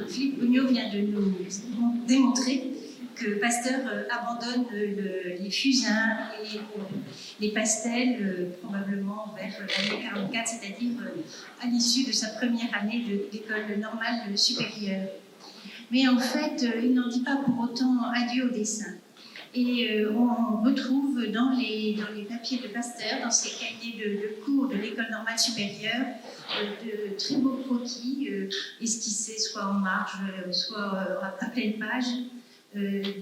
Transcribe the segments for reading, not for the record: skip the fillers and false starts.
Philippe Bougnot vient de nous démontrer que Pasteur abandonne les fusains et les pastels probablement vers l'année 44, c'est-à-dire à l'issue de sa première année d'école normale supérieure. Mais en fait, il n'en dit pas pour autant adieu au dessin. Et on retrouve dans les papiers de Pasteur, dans ses cahiers de cours de l'école normale supérieure, de très beaux croquis esquissés soit en marge, soit à pleine page,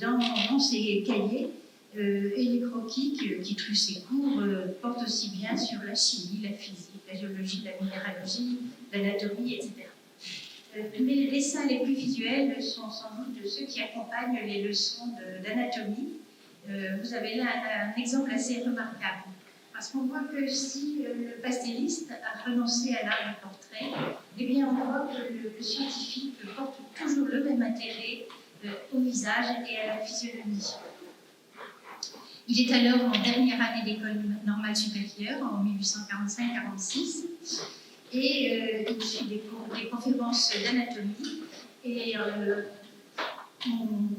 dans ces cahiers. Et les croquis qui truent ses cours portent aussi bien sur la chimie, la physique, la géologie, la minéralogie, l'anatomie, etc. Mais les dessins les plus visuels sont sans doute ceux qui accompagnent les leçons d'anatomie. Vous avez là un exemple assez remarquable, parce qu'on voit que si le pastelliste a renoncé à l'art du portrait, eh bien on voit que le scientifique porte toujours le même intérêt au visage et à la physionomie. Il est alors en dernière année d'école normale supérieure, en 1845-46, et il suit des conférences d'anatomie, et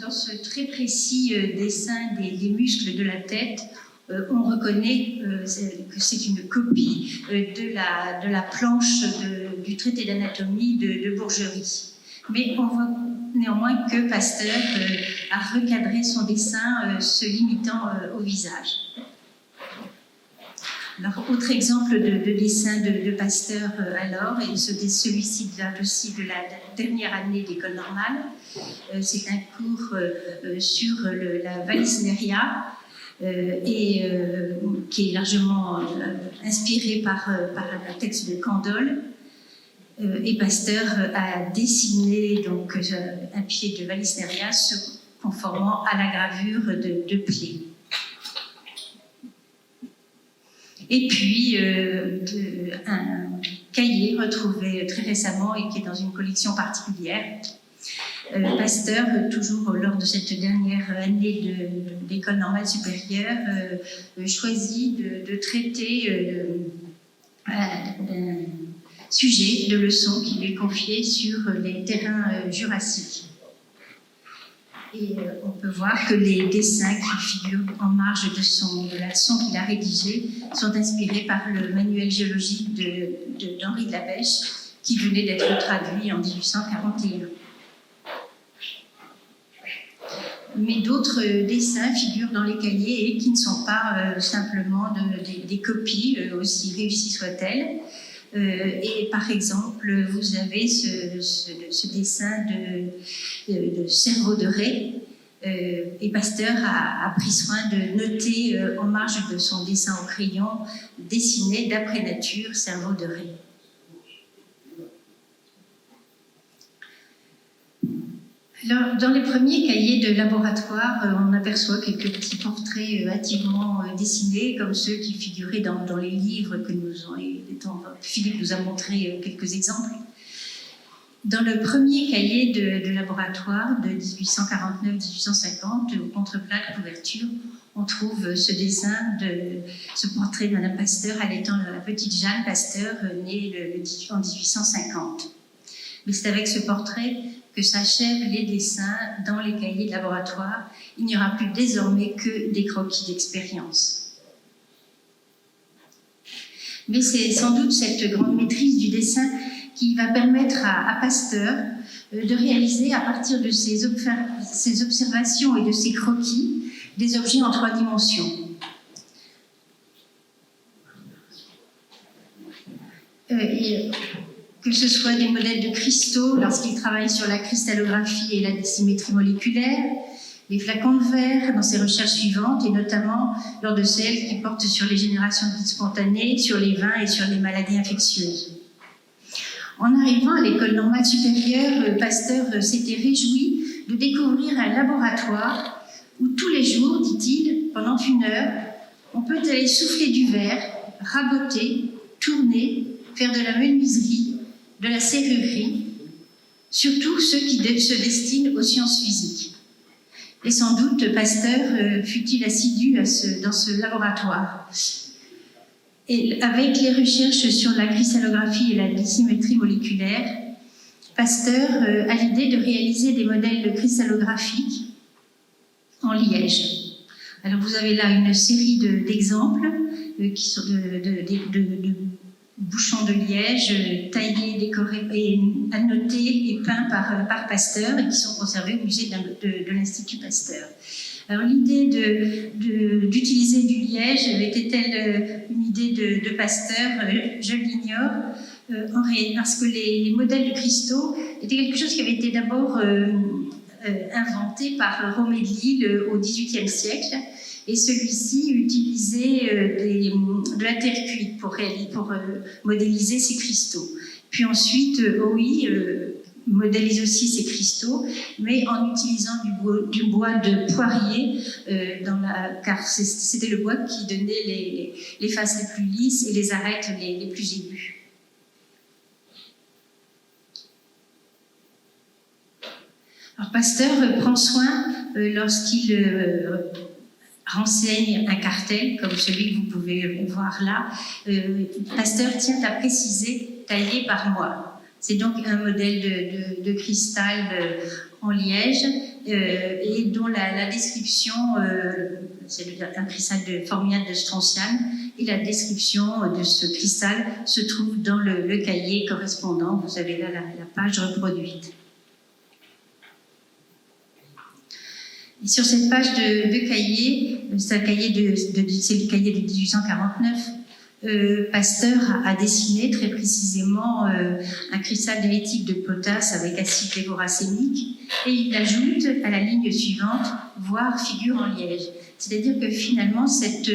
dans ce très précis dessin des muscles de la tête, on reconnaît que c'est une copie de la planche du traité d'anatomie de Bourgerie. Mais on voit néanmoins que Pasteur a recadré son dessin se limitant au visage. Alors, autre exemple de dessin de Pasteur alors, et celui-ci vient aussi de la dernière année d'école normale. C'est un cours sur la Vallisneria qui est largement inspiré par un texte de Candolle. Et Pasteur a dessiné donc un pied de Vallisneria se conformant à la gravure de Plé. Et puis, un cahier retrouvé très récemment et qui est dans une collection particulière. Pasteur, toujours lors de cette dernière année d'école normale supérieure, choisit de traiter d'un sujet de leçon qui lui est confié sur les terrains jurassiques. Et on peut voir que les dessins qui figurent en marge de la leçon qu'il a rédigée sont inspirés par le manuel géologique d'Henri de la Bêche, qui venait d'être traduit en 1841. Mais d'autres dessins figurent dans les cahiers et qui ne sont pas simplement des copies, aussi réussies soient-elles. Et par exemple, vous avez ce dessin de cerveau de raie, et Pasteur a pris soin de noter en marge de son dessin au crayon, dessiné d'après nature, cerveau de raie. Alors, dans les premiers cahiers de laboratoire, on aperçoit quelques petits portraits hâtivement dessinés, comme ceux qui figuraient dans les livres que Philippe nous a montré quelques exemples. Dans le premier cahier de laboratoire de 1849-1850, au contreplat de couverture, on trouve ce dessin ce portrait de Madame Pasteur allaitant la petite Jeanne Pasteur, née en 1850. Mais c'est avec ce portrait que s'achèvent les dessins dans les cahiers de laboratoire. Il n'y aura plus désormais que des croquis d'expérience. Mais c'est sans doute cette grande maîtrise du dessin qui va permettre à Pasteur de réaliser, à partir de ses observations et de ses croquis, des objets en 3 dimensions. Que ce soit des modèles de cristaux lorsqu'il travaille sur la cristallographie et la décimétrie moléculaire, les flacons de verre dans ses recherches suivantes, et notamment lors de celles qui portent sur les générations de vie spontanée, sur les vins et sur les maladies infectieuses. En arrivant à l'école normale supérieure, Pasteur s'était réjoui de découvrir un laboratoire où tous les jours, dit-il, pendant 1 heure, on peut aller souffler du verre, raboter, tourner, faire de la menuiserie, de la serrurerie, surtout ceux qui se destinent aux sciences physiques. Et sans doute Pasteur fut-il assidu dans ce laboratoire. Et avec les recherches sur la cristallographie et la décimétrie moléculaire, Pasteur a l'idée de réaliser des modèles cristallographiques en liège. Alors vous avez là une série d'exemples qui sont de bouchons de liège taillés, décorés et annotés et peints par Pasteur et qui sont conservés au musée de l'Institut Pasteur. Alors l'idée d'utiliser du liège était-elle une idée de Pasteur? Je l'ignore, parce que les modèles de cristaux étaient quelque chose qui avait été d'abord inventé par Romée de Lille au XVIIIe siècle, et celui-ci utilisait de la terre cuite pour modéliser ces cristaux. Puis ensuite, modélise aussi ces cristaux, mais en utilisant du bois de poirier, car c'était le bois qui donnait les faces les plus lisses et les arêtes les plus aiguës. Alors Pasteur prend soin, lorsqu'il renseigne un cartel, comme celui que vous pouvez voir là, Pasteur tient à préciser taillé par moi. C'est donc un modèle de cristal en liège et dont la description, c'est un cristal de formiate de strontiane, et la description de ce cristal se trouve dans le cahier correspondant. Vous avez là la page reproduite. Et sur cette page de cahier, c'est le cahier de 1849, Pasteur a dessiné très précisément un cristal diélectrique de potasse avec acide lévoracénique, et il ajoute à la ligne suivante « voir figure en liège ». C'est-à-dire que finalement, cette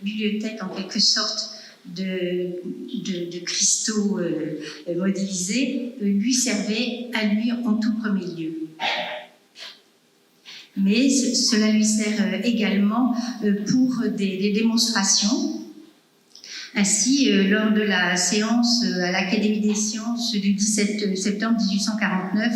bibliothèque, en quelque sorte, de cristaux modélisés, lui servait à lui en tout premier lieu. Mais cela lui sert également pour des démonstrations. Ainsi, lors de la séance à l'Académie des sciences du 17 septembre 1849,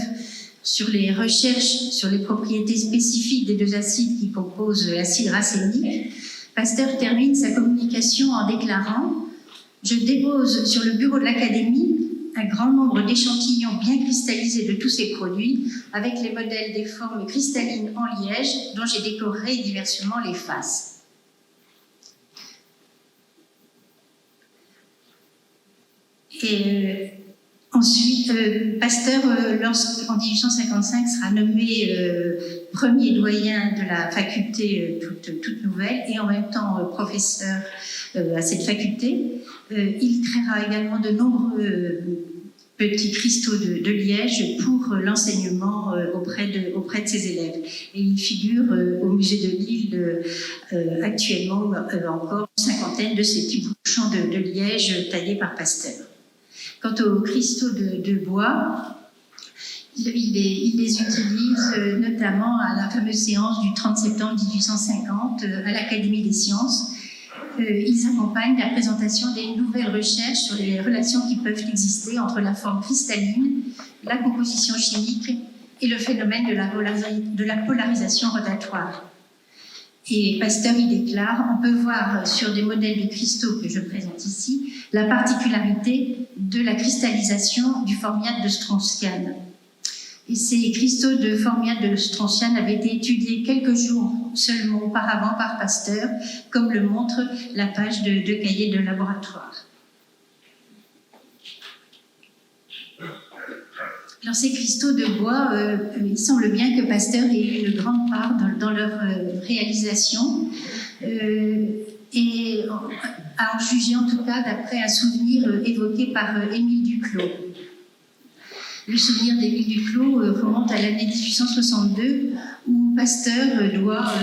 sur les recherches sur les propriétés spécifiques des deux acides qui composent l'acide racénique, Pasteur termine sa communication en déclarant « Je dépose sur le bureau de l'Académie un grand nombre d'échantillons bien cristallisés de tous ces produits, avec les modèles des formes cristallines en liège dont j'ai décoré diversement les faces. » Et ensuite, Pasteur, en 1855, sera nommé premier doyen de la faculté toute nouvelle et en même temps professeur à cette faculté. Il créera également de nombreux petits cristaux de liège pour l'enseignement auprès de ses élèves. Et il figure au musée de Lille actuellement encore une cinquantaine de ces petits bouchons de liège taillés par Pasteur. Quant aux cristaux de bois, il les utilise notamment à la fameuse séance du 30 septembre 1850 à l'Académie des sciences. Ils accompagnent la présentation des nouvelles recherches sur les relations qui peuvent exister entre la forme cristalline, la composition chimique et le phénomène de la polarisation rotatoire. Et Pasteur y déclare « On peut voir sur des modèles de cristaux que je présente ici la particularité de la cristallisation du formiate de strontiane. » Et ces cristaux de formiate de strontiane avaient été étudiés quelques jours seulement auparavant par Pasteur, comme le montre la page de cahier de laboratoire. Alors ces cristaux de bois, il semble bien que Pasteur ait eu une grande part dans leur réalisation, et à en juger en tout cas d'après un souvenir évoqué par Émile Duclos. Le souvenir d'Émile Duclos remonte à l'année 1862 où Pasteur doit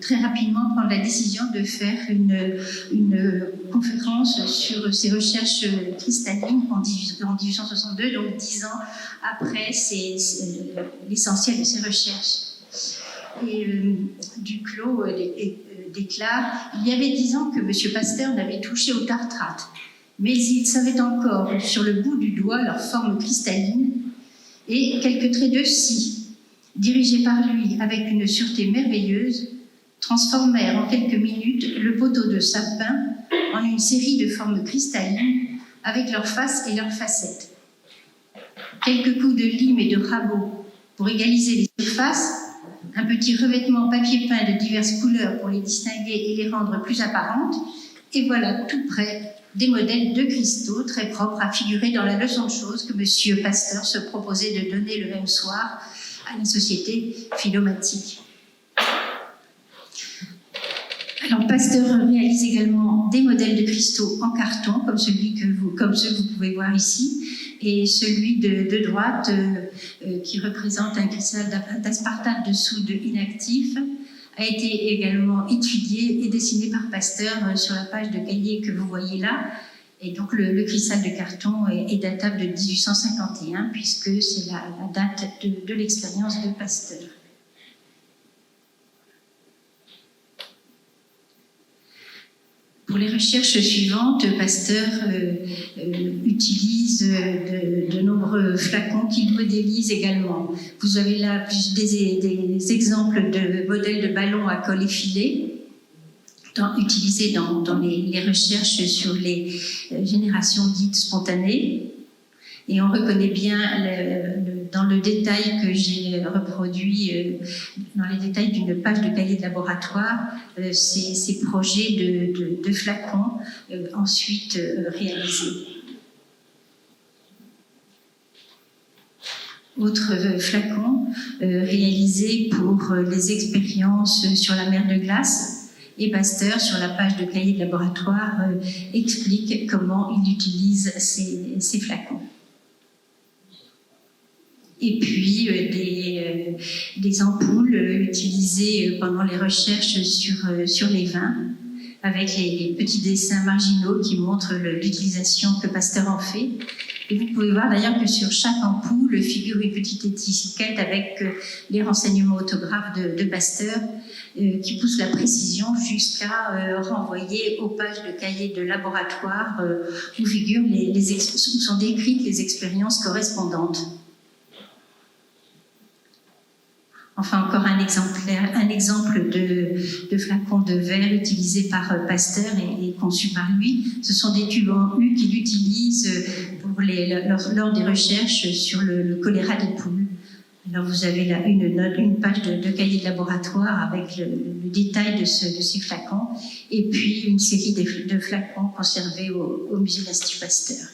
très rapidement prendre la décision de faire une conférence sur ses recherches cristallines en 1862, donc 10 ans après l'essentiel de ses recherches. Et Duclos déclare « Il y avait 10 ans que M. Pasteur n'avait touché au tartrate, mais il savait encore sur le bout du doigt leur forme cristalline et quelques traits de scie, dirigés par lui avec une sûreté merveilleuse, transformèrent en quelques minutes le poteau de sapin en une série de formes cristallines avec leurs faces et leurs facettes. » quelques coups de lime et de rabot pour égaliser les surfaces, un petit revêtement en papier peint de diverses couleurs pour les distinguer et les rendre plus apparentes, et voilà tout près des modèles de cristaux très propres à figurer dans la leçon de choses que M. Pasteur se proposait de donner le même soir à la Société philomatique. Alors, Pasteur réalise également des modèles de cristaux en carton, comme ceux que vous pouvez voir ici, et celui de droite, qui représente un cristal d'aspartate de soude inactif, a été également étudié et dessiné par Pasteur sur la page de cahier que vous voyez là. Et donc, le cristal de carton est datable de 1851, puisque c'est la date de l'expérience de Pasteur. Pour les recherches suivantes, Pasteur utilise de nombreux flacons qu'il modélise également. Vous avez là des exemples de modèles de ballons à col effilé, utilisés dans les recherches sur les générations dites spontanées. Et on reconnaît bien dans le détail que j'ai reproduit, dans les détails d'une page de cahier de laboratoire, ces projets de flacons ensuite réalisés. Autre flacon réalisé pour les expériences sur la mer de glace. Et Pasteur, sur la page de cahier de laboratoire, explique comment il utilise ces flacons. Et puis des ampoules utilisées pendant les recherches sur les vins, avec les petits dessins marginaux qui montrent l'utilisation que Pasteur en fait. Et vous pouvez voir d'ailleurs que sur chaque ampoule figure une petite étiquette avec les renseignements autographes de Pasteur, qui pousse la précision jusqu'à renvoyer aux pages de cahiers de laboratoire où figurent où sont décrites les expériences correspondantes. Enfin, encore un exemple de flacon de verre utilisé par Pasteur et conçu par lui. Ce sont des tubes en U qu'il utilise lors des recherches sur le choléra des poules. Alors vous avez là une page de cahier de laboratoire avec le détail de ces flacons, et puis une série de flacons conservés au musée de l'Institut Pasteur.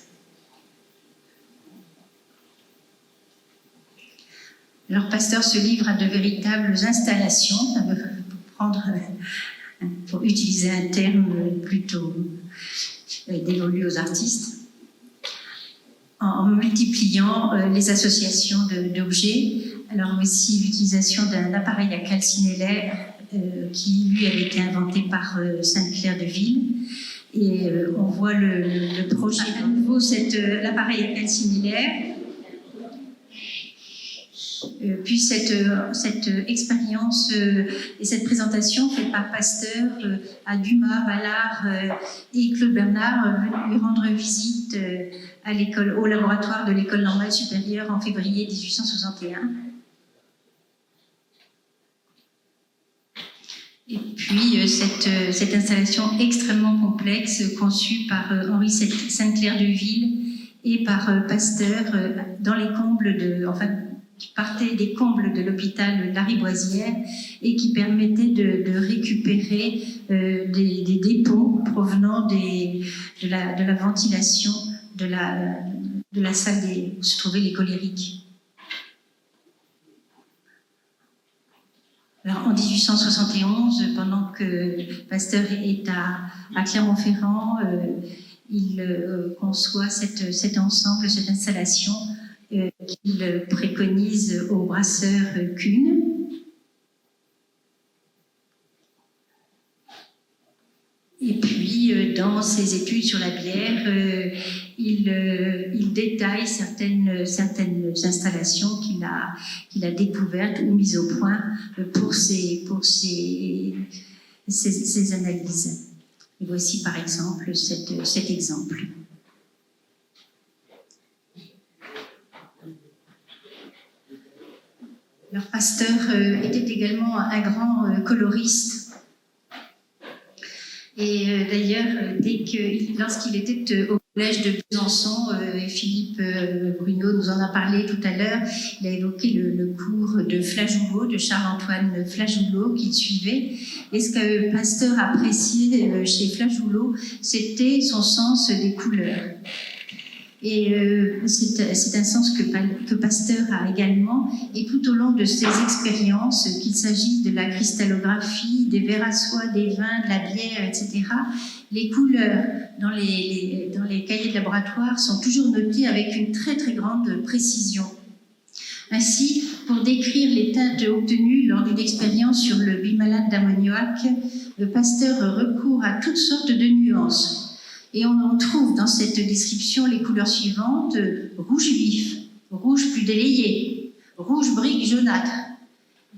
Alors Pasteur se livre à de véritables installations, pour utiliser un terme plutôt dévolu aux artistes, en multipliant les associations d'objets. Alors aussi l'utilisation d'un appareil à calcinélaire qui lui avait été inventé par Sainte-Claire de Ville. Et on voit le projet à nouveau, l'appareil à calcinélaire. Puis cette expérience et cette présentation faite par Pasteur à Dumas, Ballard et Claude Bernard venus lui rendre visite au laboratoire de l'École normale supérieure en février 1861. Et puis cette installation extrêmement complexe conçue par Henri Sainte-Claire de Ville et par Pasteur dans les combles qui partait des combles de l'hôpital Lariboisière et qui permettait de récupérer des dépôts provenant de la ventilation de la salle où se trouvaient les colériques. Alors, en 1871, pendant que Pasteur est à Clermont-Ferrand, il conçoit cet ensemble, cette installation qu'il préconise au brasseur Kuhn. Et puis, dans ses études sur la bière, il détaille certaines installations qu'il a découvertes ou mises au point pour ses analyses. Et voici par exemple cet exemple. Alors, Pasteur était également un grand coloriste. Et d'ailleurs, lorsqu'il était au collège de Besançon, Philippe Bruno nous en a parlé tout à l'heure, il a évoqué le cours de Flageoulot, de Charles-Antoine Flageoulot qu'il suivait. Et ce que Pasteur appréciait chez Flageoulot, c'était son sens des couleurs. Et c'est un sens que Pasteur a également, et tout au long de ses expériences, qu'il s'agisse de la cristallographie, des verres à soie, des vins, de la bière, etc., les couleurs dans les cahiers de laboratoire sont toujours notées avec une très très grande précision. Ainsi, pour décrire les teintes obtenues lors d'une expérience sur le bimalate d'ammoniac, Pasteur recourt à toutes sortes de nuances. Et on trouve dans cette description les couleurs suivantes: rouge vif, rouge plus délayé, rouge brique jaunâtre,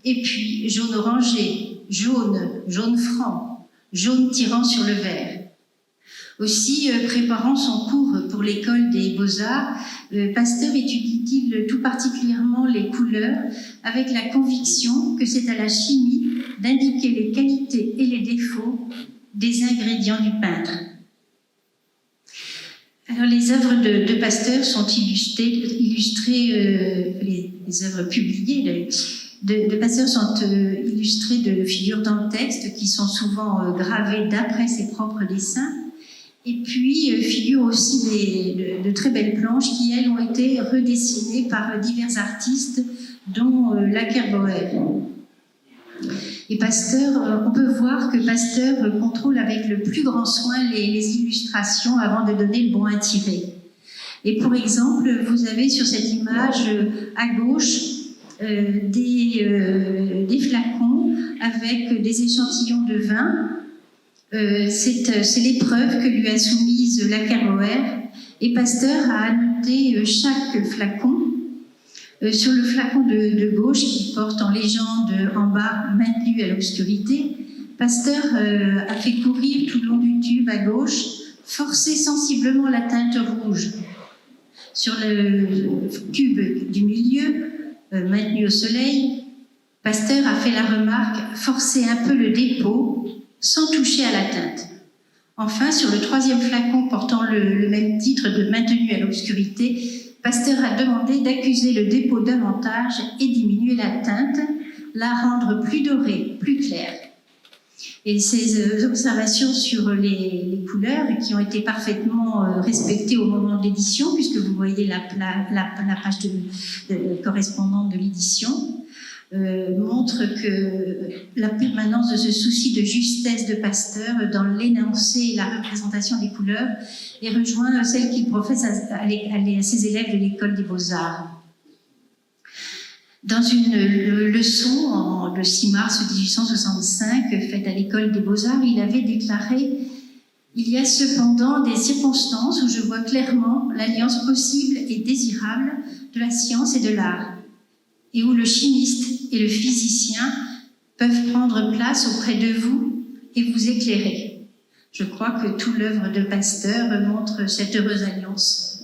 et puis jaune orangé, jaune franc, jaune tirant sur le vert. Aussi, préparant son cours pour l'école des Beaux-Arts, Pasteur étudie-t-il tout particulièrement les couleurs avec la conviction que c'est à la chimie d'indiquer les qualités et les défauts des ingrédients du peintre. Alors, les œuvres de Pasteur sont illustrées, les œuvres publiées de Pasteur sont illustrées de figures dans le texte qui sont souvent gravées d'après ses propres dessins, et puis figurent aussi de très belles planches qui, elles, ont été redessinées par divers artistes, dont Laquerboer. Et Pasteur, on peut voir que Pasteur contrôle avec le plus grand soin les illustrations avant de donner le bon à tirer. Et pour exemple, vous avez sur cette image à gauche des flacons avec des échantillons de vin. C'est l'épreuve que lui a soumise Laquerboer, et Pasteur a annoté chaque flacon. Sur le flacon de gauche, qui porte en légende en bas « Maintenu à l'obscurité », Pasteur a fait courir tout le long du tube à gauche, forcer sensiblement la teinte rouge. Sur le tube du milieu, Maintenu au soleil, Pasteur a fait la remarque « Forcer un peu le dépôt sans toucher à la teinte ». Enfin, sur le troisième flacon portant le même titre de « Maintenu à l'obscurité », Pasteur a demandé d'accuser le dépôt davantage et diminuer la teinte, la rendre plus dorée, plus claire. Et ces observations sur les couleurs, qui ont été parfaitement respectées au moment de l'édition, puisque vous voyez la page correspondante de l'édition, montrent que la permanence de ce souci de justesse de Pasteur dans l'énoncé et la représentation des couleurs et rejoint celle qu'il professe à ses élèves de l'école des Beaux-Arts. Dans une leçon le 6 mars 1865 faite à l'école des Beaux-Arts, il avait déclaré « Il y a cependant des circonstances où je vois clairement l'alliance possible et désirable de la science et de l'art, et où le chimiste et le physicien peuvent prendre place auprès de vous et vous éclairer. » Je crois que toute l'œuvre de Pasteur montre cette heureuse alliance.